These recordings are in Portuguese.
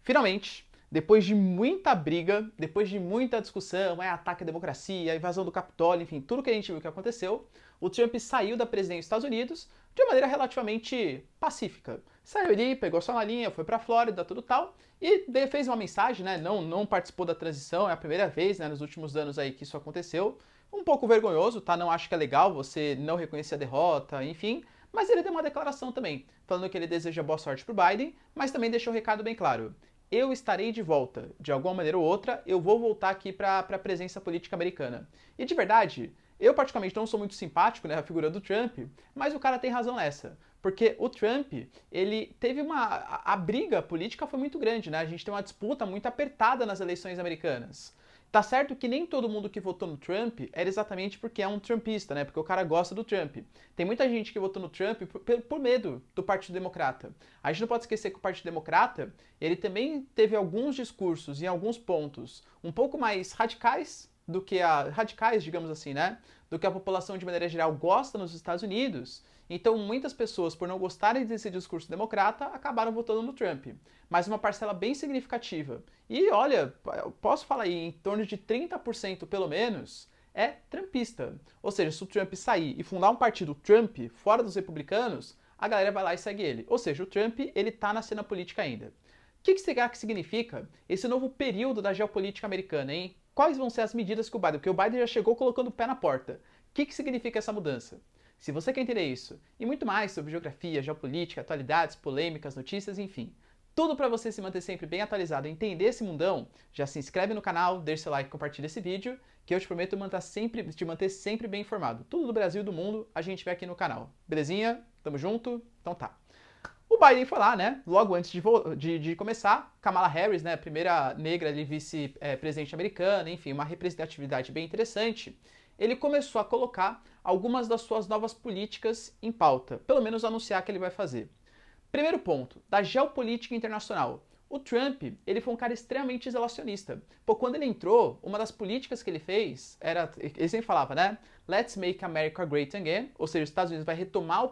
Finalmente, depois de muita briga, depois de muita discussão, ataque à democracia, invasão do Capitólio, enfim, tudo que a gente viu que aconteceu, o Trump saiu da presidência dos Estados Unidos de uma maneira relativamente pacífica. Saiu ali, pegou sua malinha, foi pra Flórida, tudo tal, e fez uma mensagem, né? Não participou da transição, é a primeira vez, né, nos últimos anos aí que isso aconteceu. Um pouco vergonhoso, tá? Não acho que é legal você não reconhecer a derrota, enfim. Mas ele deu uma declaração também, falando que ele deseja boa sorte pro Biden, mas também deixou o recado bem claro. Eu estarei de volta, de alguma maneira ou outra, eu vou voltar aqui para a presença política americana. E de verdade, eu particularmente não sou muito simpático, né, a figura do Trump, mas o cara tem razão nessa. Porque o Trump, ele teve uma... A briga política foi muito grande, né? A gente tem uma disputa muito apertada nas eleições americanas. Tá certo que nem todo mundo que votou no Trump era exatamente porque é um trumpista, né? Porque o cara gosta do Trump. Tem muita gente que votou no Trump por medo do Partido Democrata. A gente não pode esquecer que o Partido Democrata, ele também teve alguns discursos em alguns pontos um pouco mais radicais do que radicais, digamos assim, né? Do que a população de maneira geral gosta nos Estados Unidos. Então, muitas pessoas, por não gostarem desse discurso democrata, acabaram votando no Trump. Mas uma parcela bem significativa. E olha, eu posso falar aí, em torno de 30% pelo menos, é trumpista. Ou seja, se o Trump sair e fundar um partido Trump fora dos republicanos, a galera vai lá e segue ele. Ou seja, o Trump, ele tá na cena política ainda. O que será que significa esse novo período da geopolítica americana, hein? Quais vão ser as medidas que o Biden... Porque o Biden já chegou colocando o pé na porta. O que significa essa mudança? Se você quer entender isso e muito mais sobre geografia, geopolítica, atualidades, polêmicas, notícias, enfim, tudo para você se manter sempre bem atualizado e entender esse mundão, já se inscreve no canal, deixa seu like e compartilha esse vídeo, que eu te prometo te manter sempre bem informado. Tudo do Brasil e do mundo a gente vê aqui no canal. Belezinha? Tamo junto? Então tá. O Biden foi lá, né? Logo antes de começar, Kamala Harris, né? Primeira negra ali, vice-presidente americana, enfim, uma representatividade bem interessante. Ele começou a colocar algumas das suas novas políticas em pauta, pelo menos anunciar que ele vai fazer. Primeiro ponto, da geopolítica internacional. O Trump, ele foi um cara extremamente isolacionista. Pô, quando ele entrou, uma das políticas que ele fez era, ele sempre falava, né? Let's make America great again, ou seja, os Estados Unidos vai retomar o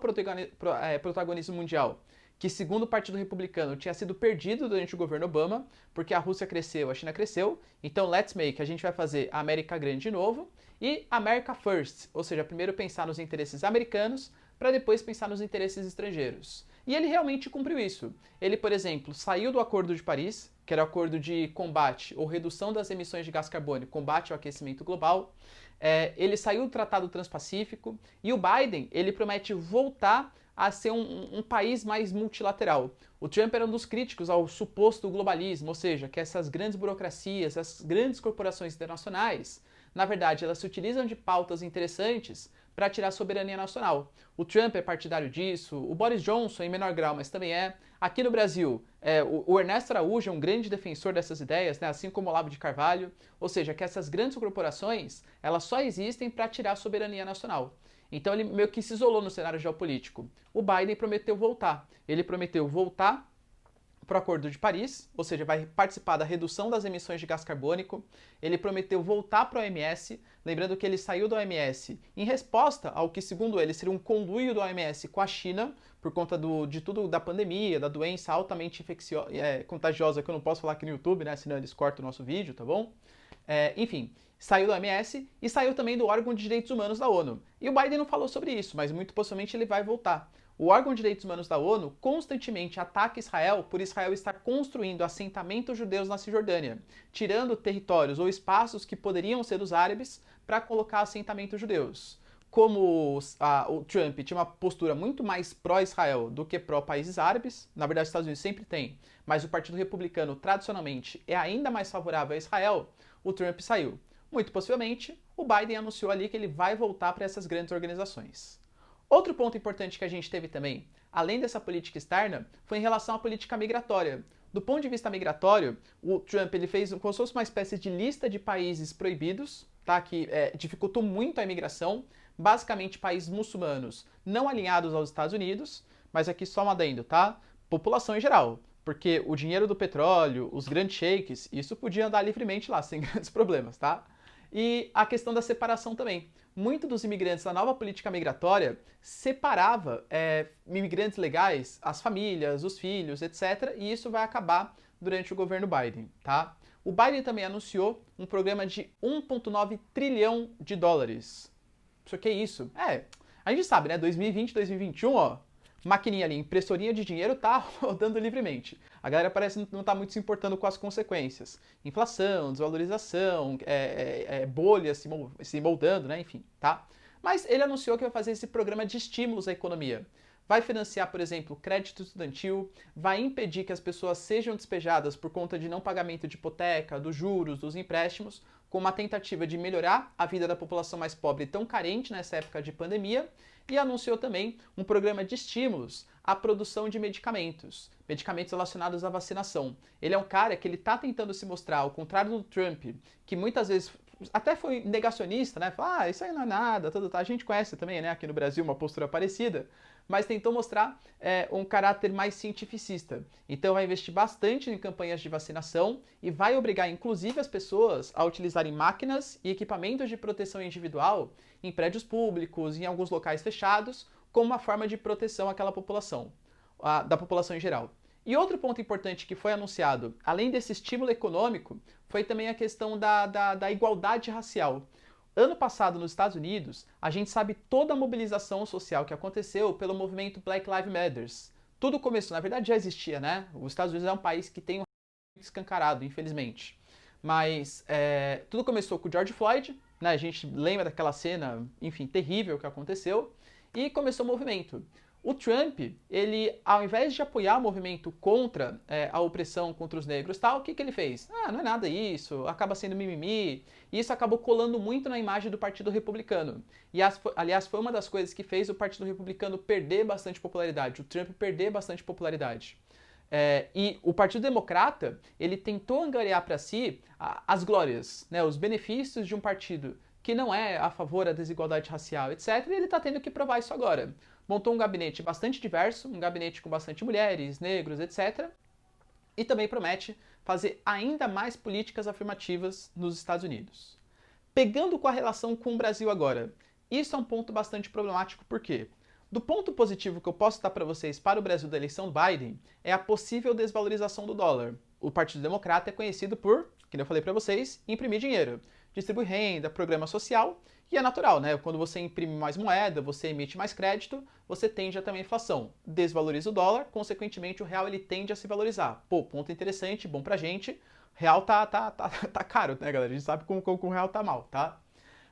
protagonismo mundial, que segundo o Partido Republicano tinha sido perdido durante o governo Obama, porque a Rússia cresceu, a China cresceu. Então, let's make, a gente vai fazer a América grande de novo. E America first, ou seja, primeiro pensar nos interesses americanos, para depois pensar nos interesses estrangeiros. E ele realmente cumpriu isso. Ele, por exemplo, saiu do Acordo de Paris, que era o acordo de combate ou redução das emissões de gás carbônico, combate ao aquecimento global. Ele saiu do Tratado Transpacífico. E o Biden, ele promete voltar a ser um país mais multilateral. O Trump era um dos críticos ao suposto globalismo, ou seja, que essas grandes burocracias, essas grandes corporações internacionais, na verdade, elas se utilizam de pautas interessantes para tirar a soberania nacional. O Trump é partidário disso, o Boris Johnson em menor grau, mas também é. Aqui no Brasil, o Ernesto Araújo é um grande defensor dessas ideias, né, assim como o Olavo de Carvalho, ou seja, que essas grandes corporações, elas só existem para tirar a soberania nacional. Então ele meio que se isolou no cenário geopolítico. O Biden prometeu voltar. Ele prometeu voltar para o Acordo de Paris, ou seja, vai participar da redução das emissões de gás carbônico. Ele prometeu voltar para a OMS, lembrando que ele saiu da OMS em resposta ao que, segundo ele, seria um conluio da OMS com a China, por conta de tudo da pandemia, da doença altamente contagiosa, que eu não posso falar aqui no YouTube, né, senão eles cortam o nosso vídeo, tá bom? Enfim, saiu da OMS e saiu também do órgão de direitos humanos da ONU. E o Biden não falou sobre isso, mas muito possivelmente ele vai voltar. O órgão de direitos humanos da ONU constantemente ataca Israel por Israel estar construindo assentamentos judeus na Cisjordânia, tirando territórios ou espaços que poderiam ser dos árabes para colocar assentamentos judeus. Como o Trump tinha uma postura muito mais pró-Israel do que pró-países árabes, na verdade os Estados Unidos sempre tem, mas o Partido Republicano tradicionalmente é ainda mais favorável a Israel, o Trump saiu. Muito possivelmente, o Biden anunciou ali que ele vai voltar para essas grandes organizações. Outro ponto importante que a gente teve também, além dessa política externa, foi em relação à política migratória. Do ponto de vista migratório, o Trump ele fez como se fosse uma espécie de lista de países proibidos, tá? Que dificultou muito a imigração, basicamente países muçulmanos não alinhados aos Estados Unidos, mas aqui só um adendo, tá? População em geral, porque o dinheiro do petróleo, os grandes sheiks, isso podia andar livremente lá, sem grandes problemas, tá? E a questão da separação também. Muitos dos imigrantes da nova política migratória separava imigrantes legais, as famílias, os filhos, etc. E isso vai acabar durante o governo Biden, tá? O Biden também anunciou um programa de 1,9 trilhão de dólares. Isso que é isso? A gente sabe, né? 2020, 2021, ó, maquininha ali, impressorinha de dinheiro tá rodando livremente. A galera parece não tá muito se importando com as consequências. Inflação, desvalorização, bolhas se moldando, né? Enfim, tá? Mas ele anunciou que vai fazer esse programa de estímulos à economia. Vai financiar, por exemplo, crédito estudantil, vai impedir que as pessoas sejam despejadas por conta de não pagamento de hipoteca, dos juros, dos empréstimos, com uma tentativa de melhorar a vida da população mais pobre tão carente nessa época de pandemia, e anunciou também um programa de estímulos à produção de medicamentos relacionados à vacinação. Ele é um cara que ele está tentando se mostrar, ao contrário do Trump, que muitas vezes até foi negacionista, né? Fala, isso aí não é nada, tudo tá. A gente conhece também, né, aqui no Brasil, uma postura parecida, mas tentou mostrar um caráter mais cientificista. Então vai investir bastante em campanhas de vacinação e vai obrigar, inclusive, as pessoas a utilizarem máquinas e equipamentos de proteção individual em prédios públicos, em alguns locais fechados, como uma forma de proteção àquela população, da população em geral. E outro ponto importante que foi anunciado, além desse estímulo econômico, foi também a questão da igualdade racial. Ano passado, nos Estados Unidos, a gente sabe toda a mobilização social que aconteceu pelo movimento Black Lives Matter. Tudo começou, na verdade já existia, né? Os Estados Unidos é um país que tem um racismo escancarado, infelizmente. Mas tudo começou com o George Floyd, né? A gente lembra daquela cena, enfim, terrível que aconteceu, e começou o movimento. O Trump, ele, ao invés de apoiar o movimento contra a opressão contra os negros, tal, o que ele fez? Não é nada isso, acaba sendo mimimi. E isso acabou colando muito na imagem do Partido Republicano. E, aliás, foi uma das coisas que fez o Partido Republicano perder bastante popularidade, o Trump perder bastante popularidade. E o Partido Democrata, ele tentou angariar para si as glórias, né, os benefícios de um partido que não é a favor da desigualdade racial, etc. E ele está tendo que provar isso agora. Montou um gabinete bastante diverso, um gabinete com bastante mulheres, negros, etc. E também promete fazer ainda mais políticas afirmativas nos Estados Unidos. Pegando com a relação com o Brasil agora, isso é um ponto bastante problemático, por quê? Do ponto positivo que eu posso dar para vocês para o Brasil da eleição Biden é a possível desvalorização do dólar. O Partido Democrata é conhecido por, como eu falei para vocês, imprimir dinheiro, distribuir renda, programa social, e é natural, né? Quando você imprime mais moeda, você emite mais crédito, você tende a ter uma inflação. Desvaloriza o dólar, consequentemente o real ele tende a se valorizar. Pô, ponto interessante, bom pra gente. Real tá caro, né, galera? A gente sabe como o real tá mal, tá?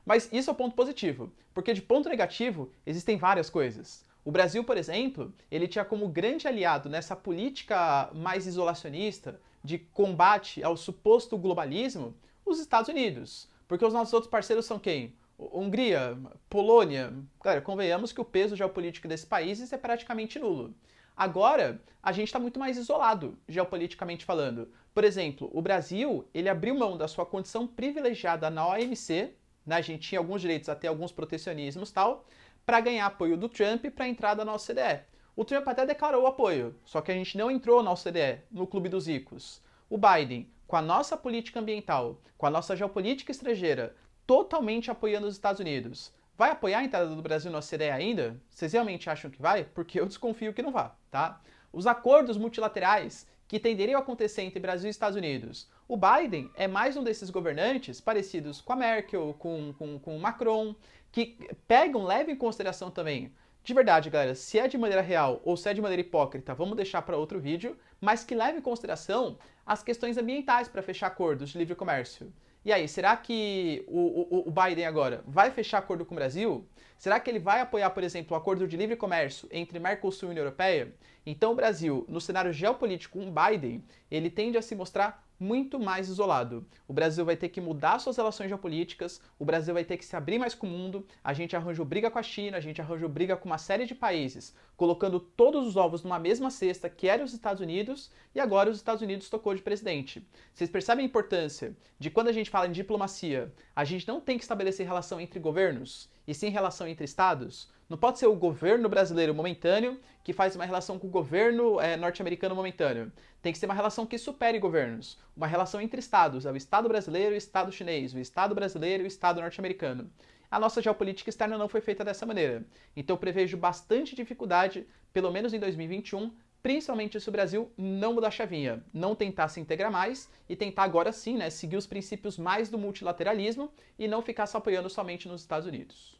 Mas isso é o ponto positivo, porque de ponto negativo existem várias coisas. O Brasil, por exemplo, ele tinha como grande aliado nessa política mais isolacionista de combate ao suposto globalismo os Estados Unidos. Porque os nossos outros parceiros são quem? Hungria, Polônia. Galera, convenhamos que o peso geopolítico desses países é praticamente nulo. Agora, a gente está muito mais isolado, geopoliticamente falando. Por exemplo, o Brasil, ele abriu mão da sua condição privilegiada na OMC, né? A gente tinha alguns direitos até alguns protecionismos e tal, para ganhar apoio do Trump para a entrada na OCDE. O Trump até declarou o apoio, só que a gente não entrou na OCDE, no Clube dos Ricos. O Biden, com a nossa política ambiental, com a nossa geopolítica estrangeira, totalmente apoiando os Estados Unidos. Vai apoiar a entrada do Brasil na OCDE ainda? Vocês realmente acham que vai? Porque eu desconfio que não vá, tá? Os acordos multilaterais que tenderiam a acontecer entre Brasil e Estados Unidos. O Biden é mais um desses governantes parecidos com a Merkel, com o Macron, que pegam, levam em consideração também. De verdade, galera, se é de maneira real ou se é de maneira hipócrita, vamos deixar para outro vídeo, mas que leve em consideração as questões ambientais para fechar acordos de livre comércio. E aí, será que o Biden agora vai fechar acordo com o Brasil? Será que ele vai apoiar, por exemplo, o acordo de livre comércio entre Mercosul e União Europeia? Então o Brasil, no cenário geopolítico com o Biden, ele tende a se mostrar muito mais isolado. O Brasil vai ter que mudar suas relações geopolíticas, o Brasil vai ter que se abrir mais com o mundo, a gente arranjou briga com a China, a gente arranjou briga com uma série de países, colocando todos os ovos numa mesma cesta, que era os Estados Unidos, e agora os Estados Unidos tocou de presidente. Vocês percebem a importância de quando a gente fala em diplomacia, a gente não tem que estabelecer relação entre governos, e sim relação entre estados? Não pode ser o governo brasileiro momentâneo que faz uma relação com o governo norte-americano momentâneo. Tem que ser uma relação que supere governos. Uma relação entre estados. É o Estado brasileiro e o Estado chinês. O Estado brasileiro e o Estado norte-americano. A nossa geopolítica externa não foi feita dessa maneira. Então eu prevejo bastante dificuldade, pelo menos em 2021, principalmente se o Brasil não mudar a chavinha, não tentar se integrar mais e tentar agora sim, né, seguir os princípios mais do multilateralismo e não ficar se apoiando somente nos Estados Unidos.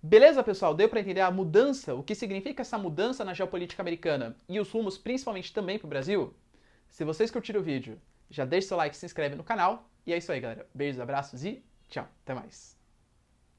Beleza, pessoal? Deu para entender a mudança, o que significa essa mudança na geopolítica americana e os rumos principalmente também para o Brasil? Se vocês curtiram o vídeo, já deixa seu like, se inscreve no canal. E é isso aí, galera. Beijos, abraços e tchau. Até mais.